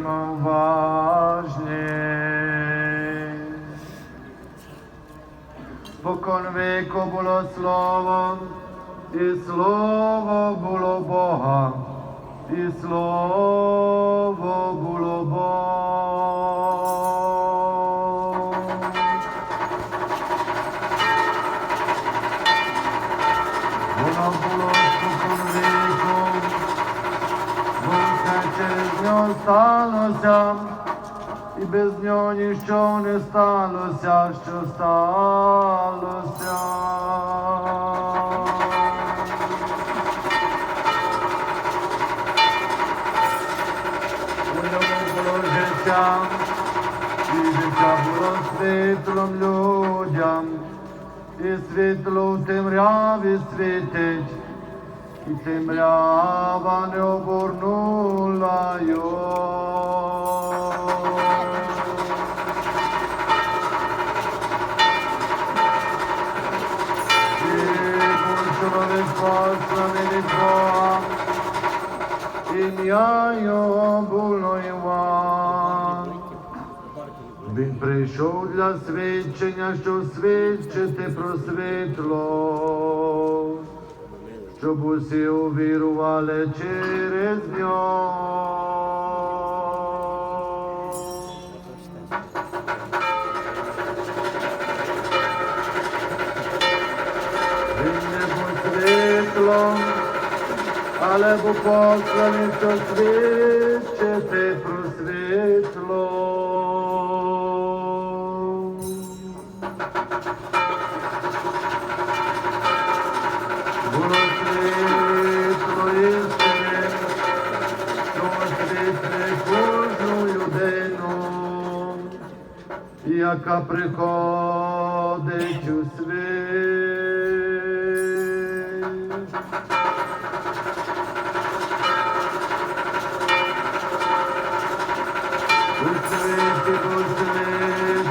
будьмо уважні. Спокон віку було слово, і слово було Бога, і слово було Бог. Воно було спокон віку, бо все через нього сталося, і без нього ніщо не сталося, що сталося. У ньому було життя, і життя було світлом людям, і світло в темряві світить, і темрява не обернула його. І був чоловік посланий від Бога, ім'я його було Іван. Він прийшов для свідчення, щоб свідчити про світло, щоб усі увірували через нього. Він не був світлом, але був посланий, щоб свідчити про світло. Було світло істини, що освітлює кожну людину, яка приходить у світ. У світі був світ,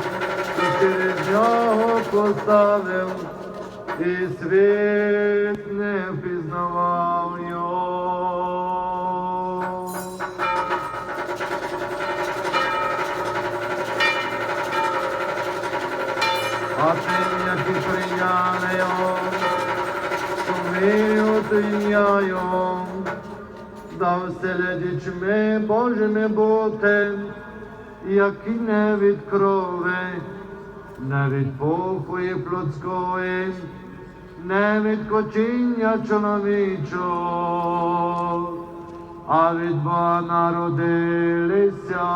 і через нього поставив, і світ не впізнавав його. А тим, які прийняли його, що вірять у ім'я його, дав селя дітьми Божими бути, які не від крови, не від похої плотської, не від хотіння чоловічого, а від Бога народилися.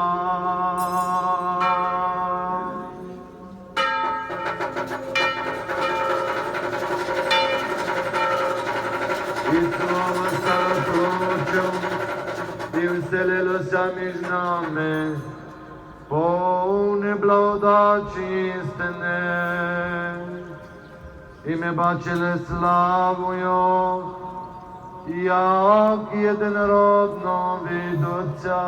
І слово стало плотю, і вселилося між нами, повне благодаті істини. І ми бачили славу Його, як єдинородного від Отця.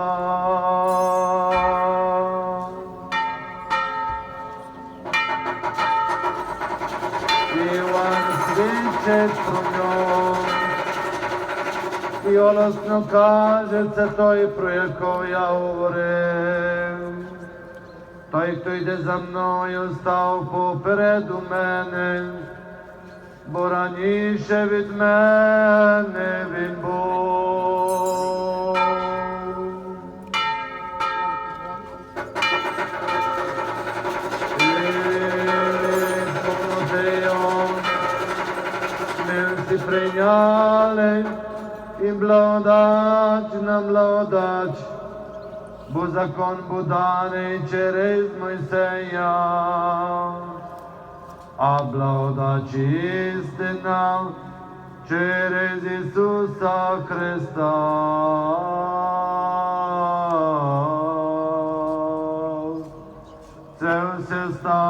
Іван свідчить про нього, і голосно каже, це той, про якого я говорив. Той, хто йде за мною, став попереду мене, бо раніше від мене він був. І повноти його ми всі прийняли, і благодать на благодать, бо закон був даний через Мойсея, а благодать і істина через Ісуса Христа. Це все стало